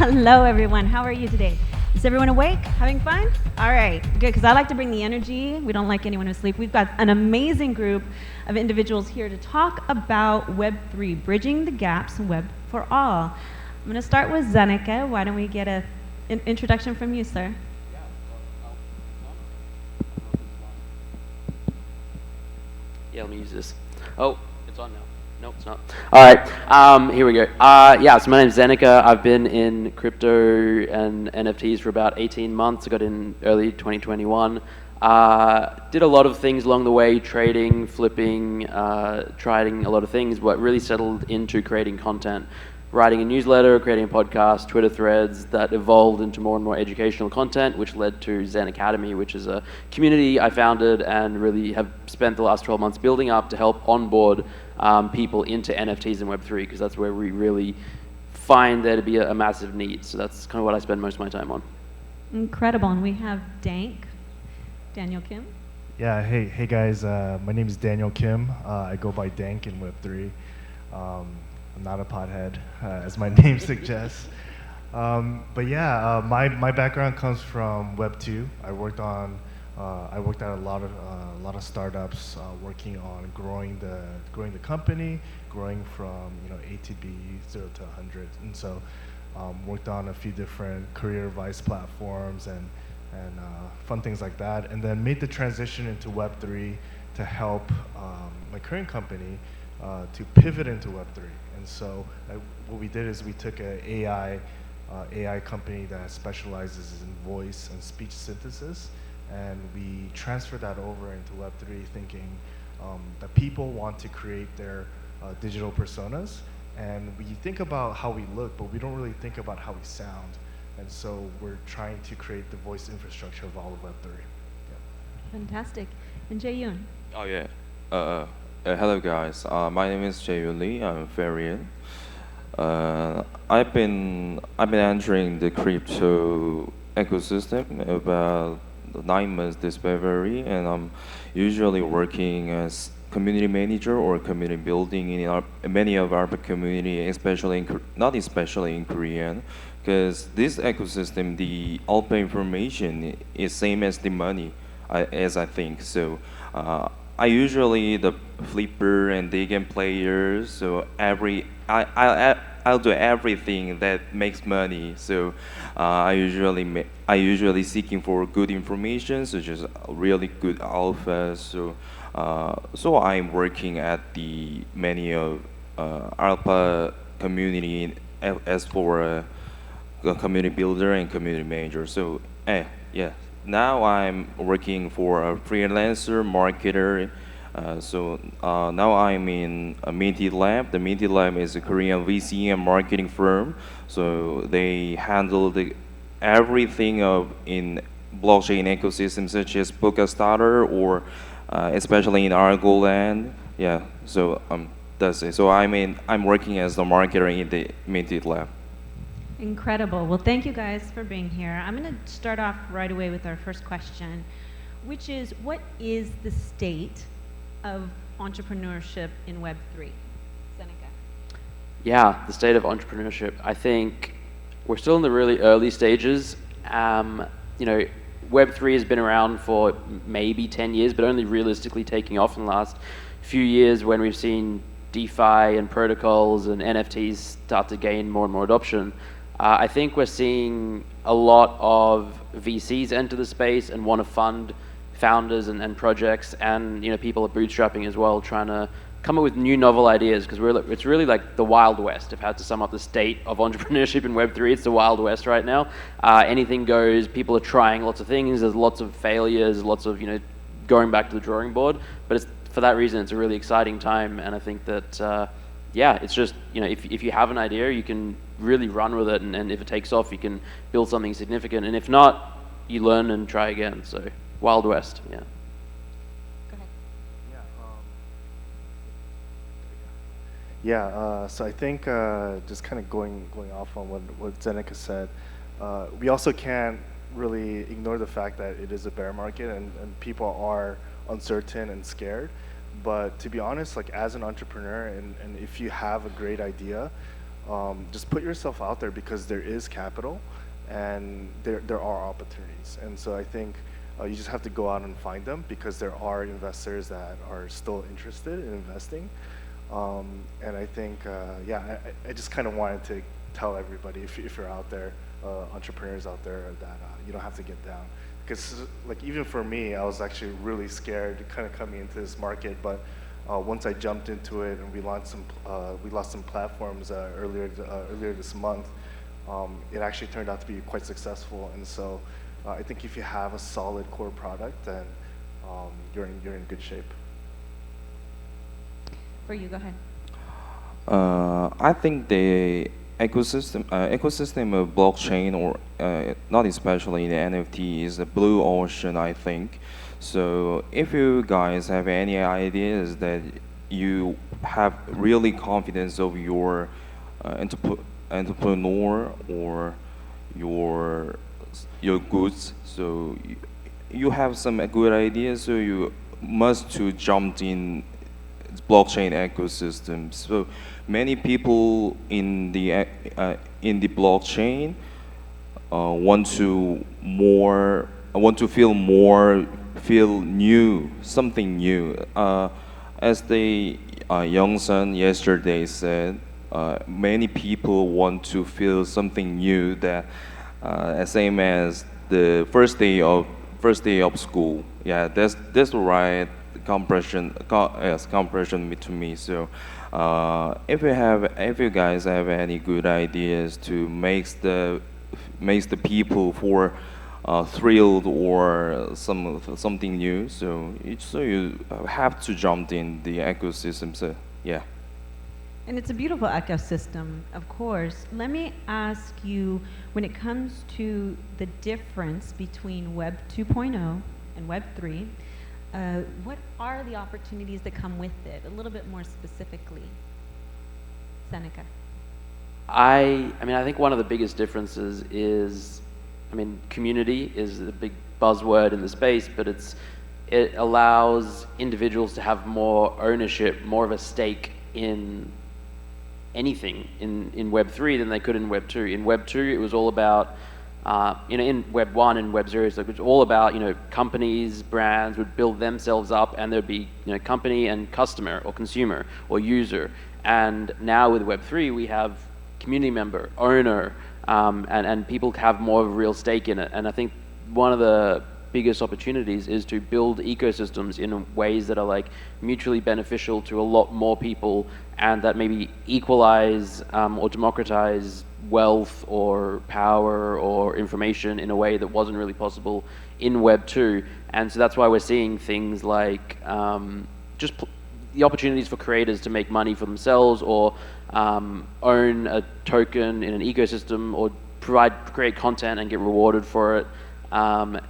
Hello, everyone. How are you today? Is everyone awake? Having fun? All right, good, because I like to bring the energy. We don't like anyone who's asleep. We've got an amazing group of individuals here to talk about Web3, bridging the gaps in Web for all. I'm going to start with Zeneca. Why don't we get an introduction from you, sir? Yeah, let me use this. Oh, it's on now. No, it's not. All right, here we go. Yeah, so my name's Zeneca. I've been in crypto and NFTs for about 18 months. I got in early 2021. Did a lot of things along the way, trading, flipping, trying a lot of things, but really settled into creating content. Writing a newsletter, creating a podcast, Twitter threads that evolved into more and more educational content, which led to Zen Academy, which is a community I founded and really have spent the last 12 months building up to help onboard people into NFTs and Web3, because that's where we really find there to be a massive need. So that's kind of what I spend most of my time on. Incredible. And we have Dank, Daniel Kim. Yeah, hey guys, my name is Daniel Kim. I go by Dank in Web3. I'm not a pothead, as my name suggests. But yeah, my background comes from Web2. I worked at a lot of startups, working on growing the company, growing from A to B, 0 to 100, and so worked on a few different career advice platforms and fun things like that, and then made the transition into Web3 to help my current company to pivot into Web3. And so what we did is we took an AI company that specializes in voice and speech synthesis, and we transferred that over into Web3, thinking that people want to create their digital personas, and we think about how we look, but we don't really think about how we sound. And so we're trying to create the voice infrastructure of all of Web3. Yeah. Fantastic. And Jae-yoon. Oh yeah. Hello guys. My name is Jae-yoon Lee. I'm Varian. I've been entering the crypto ecosystem about 9 months this February, and I'm usually working as community manager or community building in many of our community, not especially in Korean, because this ecosystem, the alpha information is same as the money, as I think. So I usually the flipper and the game player. So I'll do everything that makes money. So I usually seeking for good information, such as really good alpha. So I'm working at the many of alpha community as for a community builder and community manager. So yeah. Now I'm working for a freelancer marketer. Now I'm in a Minty Lab. The Minty Lab is a Korean VC and marketing firm. So they handle everything in blockchain ecosystem, such as Polkastarter or especially in Argoland. Yeah. So that's it. So I'm working as the marketer in the Minty Lab. Incredible. Well, thank you guys for being here. I'm going to start off right away with our first question, which is, what is the state of entrepreneurship in Web3? Seneca. Yeah, the state of entrepreneurship. I think we're still in the really early stages. Web3 has been around for maybe 10 years, but only realistically taking off in the last few years when we've seen DeFi and protocols and NFTs start to gain more and more adoption. I think we're seeing a lot of VCs enter the space and want to fund founders and projects, and people are bootstrapping as well, trying to come up with new novel ideas, because it's really like the Wild West. If I had to sum up the state of entrepreneurship in Web3, it's the Wild West right now. Anything goes. People are trying lots of things. There's lots of failures, lots of going back to the drawing board. But for that reason, it's a really exciting time, and I think that it's just if you have an idea, you can really run with it, and if it takes off, you can build something significant, and if not, you learn and try again. So Wild West. Yeah. Go ahead. So I think just kind of going off on what Zeneca said, we also can't really ignore the fact that it is a bear market, and people are uncertain and scared. But to be honest, like as an entrepreneur, and if you have a great idea, just put yourself out there because there is capital and there are opportunities. And so I think you just have to go out and find them because there are investors that are still interested in investing. And I think, yeah, I just kind of wanted to tell everybody if you're out there, entrepreneurs out there, that you don't have to get down. Because like even for me, I was actually really scared kind of coming into this market, but once I jumped into it and we launched some platforms earlier this month, it actually turned out to be quite successful. And so I think if you have a solid core product, then you're in good shape. For you, go ahead. I think the ecosystem of blockchain, or not especially the NFT, is a blue ocean, I think. So if you guys have any ideas that you have really confidence of your entrepreneur or your goods, so you have some good ideas, so you must to jump in blockchain ecosystem. So many people in the blockchain want to feel new, something new. As the young son yesterday said, many people want to feel something new, that same as the first day of school. Yeah, that's the right compression to me. So if you guys have any good ideas to makes the people for thrilled or something new, so you have to jump in the ecosystem. So yeah. And it's a beautiful ecosystem, of course. Let me ask you, when it comes to the difference between Web 2.0 and Web 3, what are the opportunities that come with it? A little bit more specifically, Seneca. I mean, I think one of the biggest differences is, I mean, community is a big buzzword in the space, but it allows individuals to have more ownership, more of a stake in anything in Web 3 than they could in Web 2. In Web 2, it was all about, in Web 1 and Web 0, so it was all about, companies, brands would build themselves up, and there'd be, company and customer or consumer or user. And now with Web 3, we have community member, owner, and people have more of a real stake in it. And I think one of the biggest opportunities is to build ecosystems in ways that are like mutually beneficial to a lot more people, and that maybe equalize or democratize wealth or power or information in a way that wasn't really possible in Web 2. And so that's why we're seeing things like the opportunities for creators to make money for themselves, or own a token in an ecosystem, or create content and get rewarded for it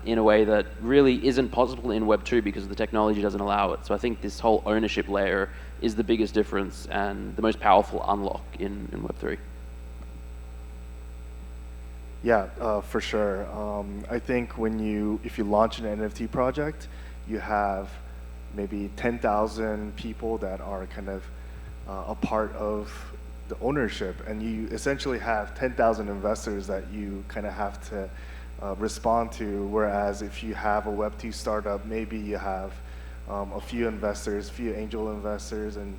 in a way that really isn't possible in Web 2 because the technology doesn't allow it. So I think this whole ownership layer is the biggest difference and the most powerful unlock in Web 3. Yeah, for sure. I think if you launch an NFT project, you have maybe 10,000 people that are kind of a part of the ownership, and you essentially have 10,000 investors that you kind of have to respond to. Whereas if you have a Web2 startup, maybe you have a few investors, a few angel investors, and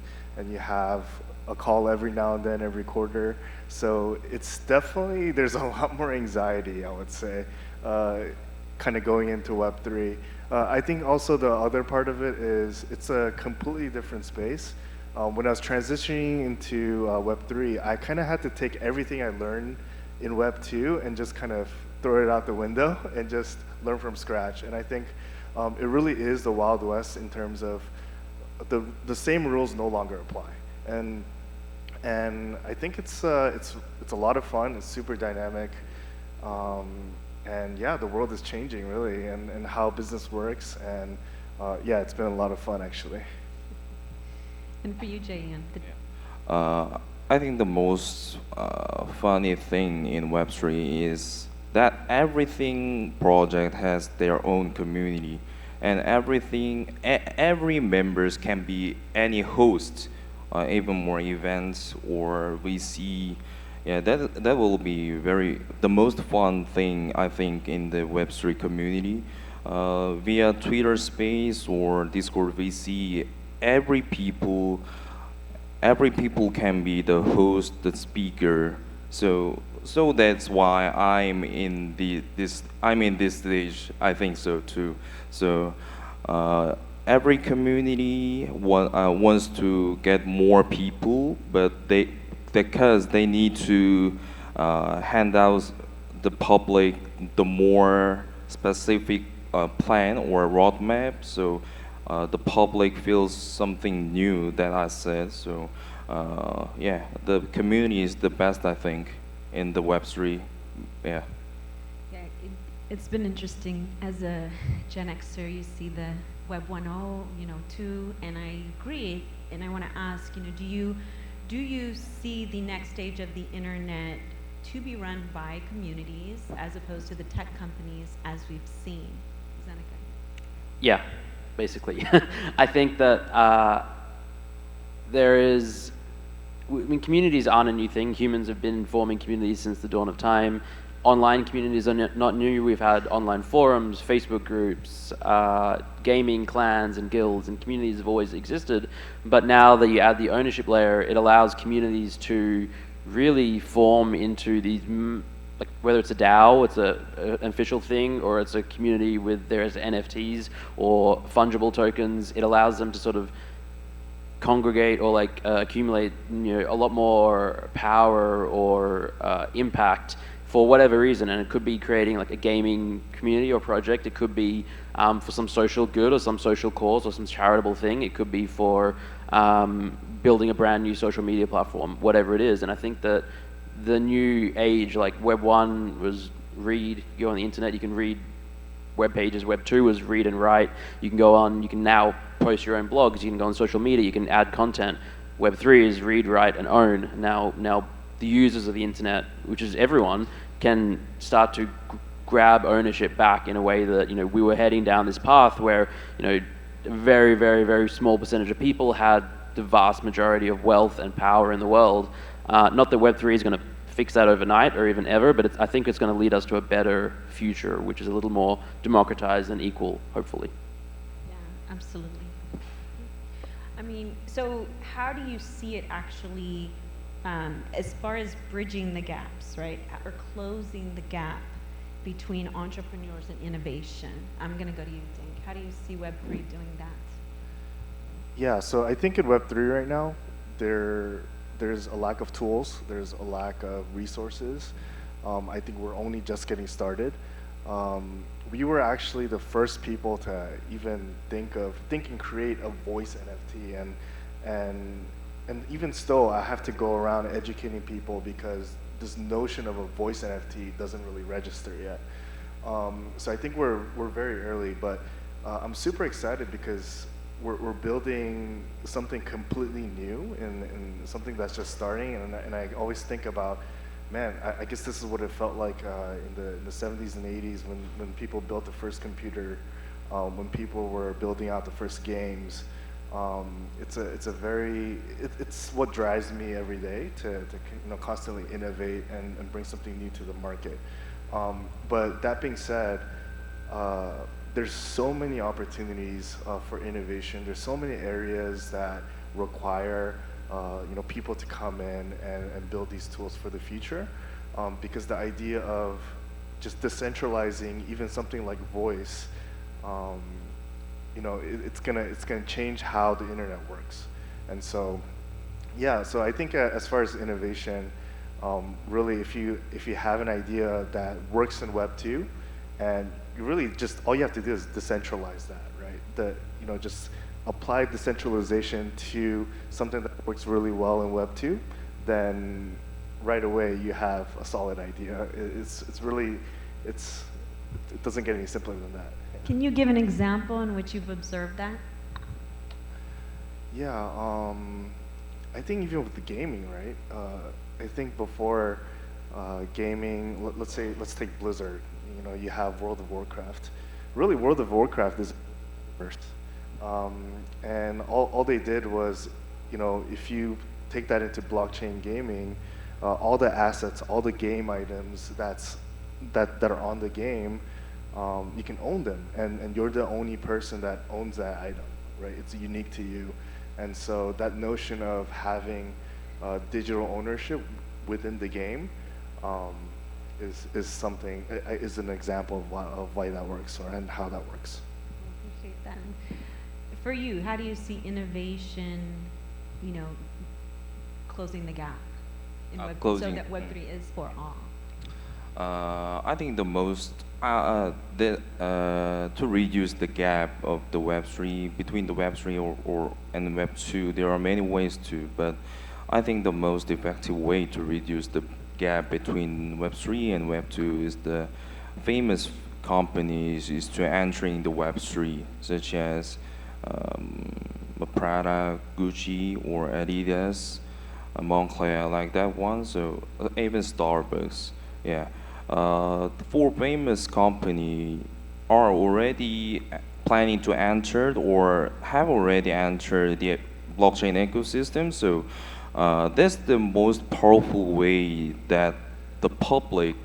you have a call every now and then, every quarter. So it's definitely, there's a lot more anxiety, I would say, kind of going into Web3. I think also the other part of it is it's a completely different space. When I was transitioning into Web3, I kind of had to take everything I learned in Web2 and just kind of throw it out the window and just learn from scratch. And I think it really is the Wild West in terms of the same rules no longer apply. And I think it's a lot of fun. It's super dynamic. And yeah, the world is changing really, and how business works. And yeah, it's been a lot of fun actually. And for you, Jayan? I think the most funny thing in Web3 is that everything project has their own community, and every members can be any host even more events, or we see, yeah, that will be the most fun thing I think in the Web3 community. Via Twitter Space or Discord, we see every people every people can be the host, the speaker. So that's why I'm in this stage. I think so too. So every community wants to get more people, but because they need to hand out the public the more specific plan or roadmap. So the public feels something new that I said. So yeah, the community is the best, I think, in the Web3. Yeah. Yeah, it's been interesting as a Gen Xer. You see the Web 1.0, 2, and I agree. And I want to ask, do you see the next stage of the internet to be run by communities as opposed to the tech companies as we've seen? Is that okay? Yeah, basically. I think that communities aren't a new thing. Humans have been forming communities since the dawn of time. Online communities are not new. We've had online forums, Facebook groups, gaming clans and guilds, and communities have always existed. But now that you add the ownership layer, it allows communities to really form into these, like whether it's a DAO, it's an official thing, or it's a community with there's NFTs or fungible tokens. It allows them to sort of congregate or accumulate a lot more power or impact for whatever reason. And it could be creating like a gaming community or project. It could be for some social good or some social cause or some charitable thing. It could be for building a brand new social media platform, whatever it is. And I think that the new age, like Web 1 was read, you go on the internet, you can read web pages. Web 2 was read and write. You can now post your own blogs, you can go on social media, you can add content. Web 3 is read, write, and own. Now the users of the internet, which is everyone, can start to grab ownership back in a way that we were heading down this path where a very, very, very small percentage of people had the vast majority of wealth and power in the world. Not that Web 3 is going to fix that overnight or even ever, but I think it's going to lead us to a better future, which is a little more democratized and equal, hopefully. Yeah, absolutely. I mean, so how do you see it actually, as far as bridging the gaps, right, or closing the gap between entrepreneurs and innovation? I'm going to go to you, Dink. How do you see Web3 doing that? Yeah, so I think in Web3 right now, there's a lack of tools, there's a lack of resources. I think we're only just getting started. We were actually the first people to even think and create a voice NFT, and even still, I have to go around educating people because this notion of a voice NFT doesn't really register yet. So I think we're very early, but I'm super excited because we're building something completely new and something that's just starting. And I always think about, man, I guess this is what it felt like in the 70s and 80s when people built the first computer, when people were building out the first games. It's what drives me every day to constantly innovate and bring something new to the market. But that being said, there's so many opportunities for innovation. There's so many areas that require people to come in and build these tools for the future, because the idea of just decentralizing even something like voice, it's gonna change how the internet works. And so, yeah. So I think as far as innovation, really, if you have an idea that works in Web 2, and you really just all you have to do is decentralize that, right? Just apply decentralization to something that works really well in Web 2, then right away you have a solid idea. It doesn't get any simpler than that. Can you give an example in which you've observed that? Yeah, I think even with the gaming, right? I think before gaming, let's take Blizzard. You have World of Warcraft. Really, World of Warcraft is first, and all they did was if you take that into blockchain gaming, all the assets, all the game items that are on the game, you can own them, and you're the only person that owns that item, right? It's unique to you, and so that notion of having digital ownership within the game is something is an example of why that works and how that works. I appreciate that. For you, how do you see innovation, closing the gap in so Closing. that Web3 is for all? I think the most to reduce the gap of the Web3 between the Web3 and Web2, there are many ways to, but I think the most effective way to reduce the gap between Web3 and Web2 is the famous companies is to entering the Web3, such as Prada, Gucci, or Adidas, Moncler, like that one. So even Starbucks, yeah. Four famous companies are already planning to enter or have already entered the blockchain ecosystem. So that's the most powerful way that the public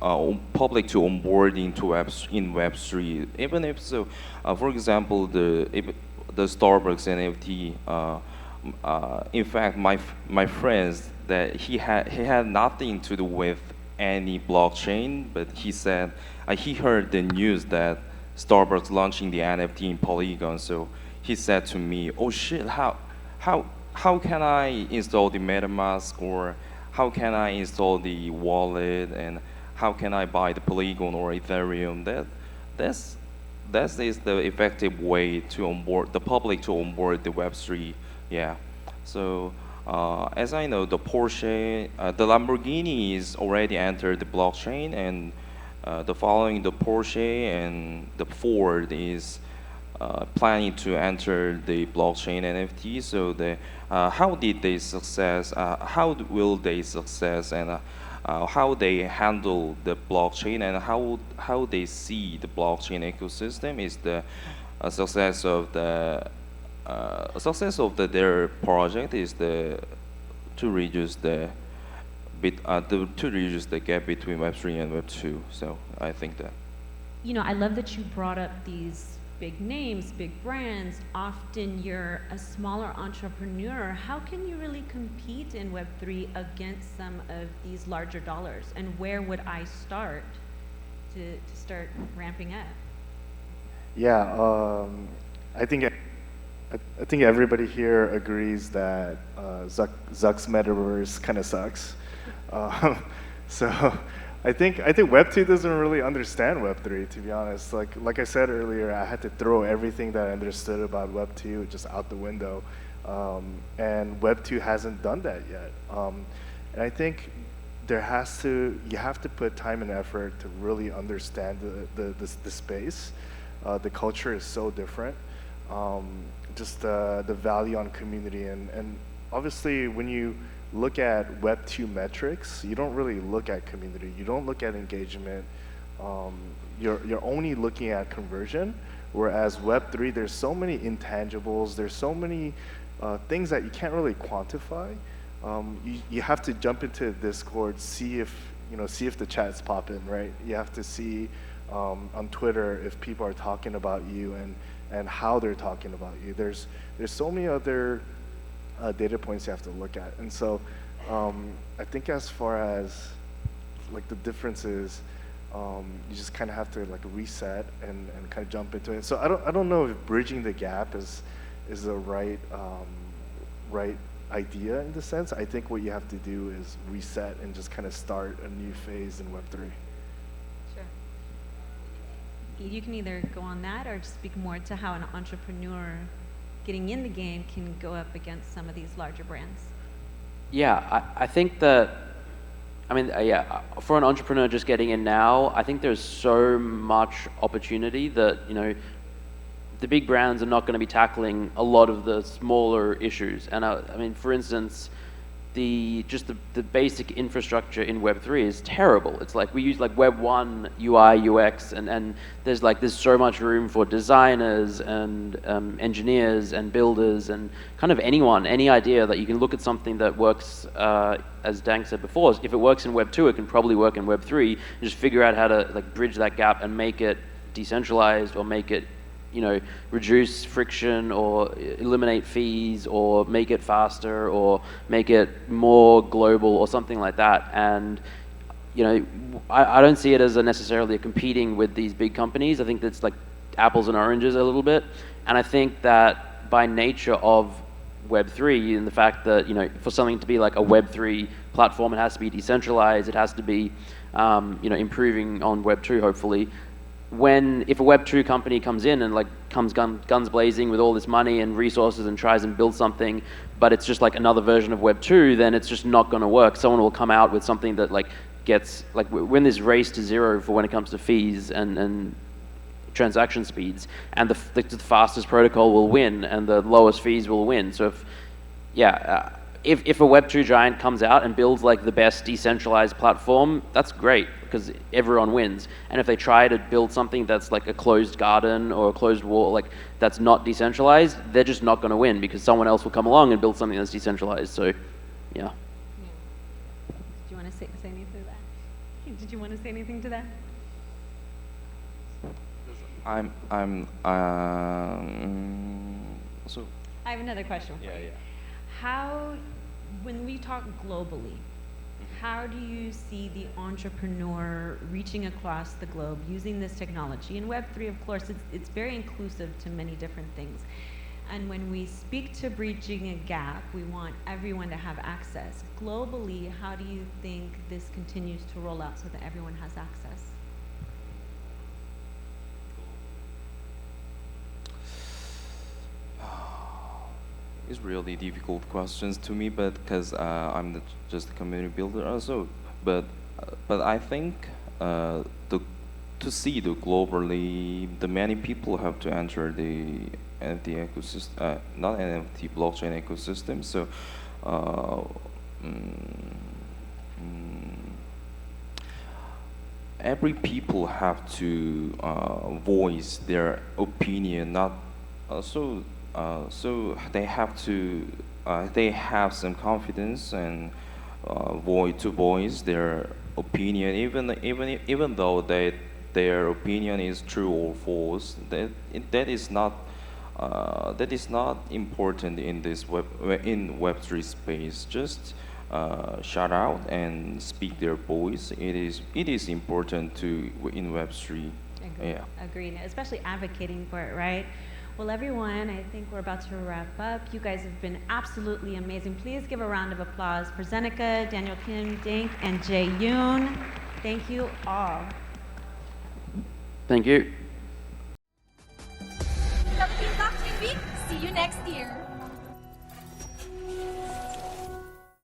to onboard into in Web3. Even if so, for example, the Starbucks NFT. In fact, my friends that he had nothing to do with any blockchain, but he said he heard the news that Starbucks launching the NFT in Polygon. So he said to me, "Oh shit, how can I install the MetaMask, or how can I install the wallet, and how can I buy the Polygon or Ethereum?" That is the effective way to onboard the public to onboard the Web3. Yeah. So as I know, the Porsche, the Lamborghini is already entered the blockchain, and the following the Porsche and the Ford is planning to enter the blockchain NFT. So how did they success? How will they success, and how they handle the blockchain, and how they see the blockchain ecosystem is the success of their project is to reduce the gap between Web3 and Web2. So I think that. I love that you brought up these big names, big brands. Often you're a smaller entrepreneur. How can you really compete in Web3 against some of these larger dollars? And where would I start to start ramping up? Yeah, I think everybody here agrees that Zuck's metaverse kind of sucks. So I think Web2 doesn't really understand Web3, to be honest. Like I said earlier, I had to throw everything that I understood about Web2 just out the window, and Web2 hasn't done that yet. And I think you have to put time and effort to really understand the space. The culture is so different. Just the value on community, and obviously when you look at Web2 metrics, you don't really look at community, you don't look at engagement, you're only looking at conversion, whereas Web3, there's so many intangibles, there's so many things that you can't really quantify. You have to jump into Discord, see if the chat's popping, right? You have to see on Twitter if people are talking about you and how they're talking about you. There's so many other data points you have to look at, and so I think as far as like the differences, you just kind of have to like reset and kind of jump into it. So I don't know if bridging the gap is the right idea in the sense. I think what you have to do is reset and just kind of start a new phase in Web3. You can either go on that or speak more to how an entrepreneur getting in the game can go up against some of these larger brands. Yeah, I think that, for an entrepreneur just getting in now, I think there's so much opportunity that, the big brands are not going to be tackling a lot of the smaller issues. And for instance, the basic infrastructure in Web3 is terrible. It's like we use like Web 1 UI, UX, and there's so much room for designers and engineers and builders and kind of anyone, any idea that you can look at something that works, as Dank said before, if it works in Web 2, it can probably work in Web 3, and just figure out how to like bridge that gap and make it decentralized or make it, reduce friction or eliminate fees or make it faster or make it more global or something like that. And, I don't see it as necessarily competing with these big companies. I think that's like apples and oranges a little bit. And I think that by nature of Web3 and the fact that, for something to be like a Web3 platform, it has to be decentralized, it has to be, improving on Web2, hopefully. If a Web2 company comes in and like comes guns blazing with all this money and resources and tries and builds something, but it's just like another version of Web2, then it's just not going to work. Someone will come out with something that like gets like when there's race to zero for when it comes to fees and transaction speeds, and the fastest protocol will win and the lowest fees will win. So if a Web2 giant comes out and builds like the best decentralized platform, that's great because everyone wins. And if they try to build something that's like a closed garden or a closed wall, like that's not decentralized, they're just not going to win because someone else will come along and build something that's decentralized. So, yeah. Did you want to say anything to that? Did you want to say anything to that? So. I have another question for you. When we talk globally, how do you see the entrepreneur reaching across the globe using this technology? In Web3, of course, it's very inclusive to many different things. And when we speak to bridging a gap, we want everyone to have access. Globally, how do you think this continues to roll out so that everyone has access? It's really difficult questions to me, but because I'm just a community builder also. But I think to see the globally, the many people have to enter the NFT ecosystem, not NFT blockchain ecosystem. So. Every people have to voice their opinion, not so they have to they have some confidence and voice their opinion, even though their opinion is true or false. That is not important in this Web3 space. Just shout out and speak their voice. It is important in Web3. Agreed. Especially advocating for it, right? Well, everyone, I think we're about to wrap up. You guys have been absolutely amazing. Please give a round of applause for Zeneca, Daniel Kim, Dank, and Jae Yoon. Thank you all. Thank you.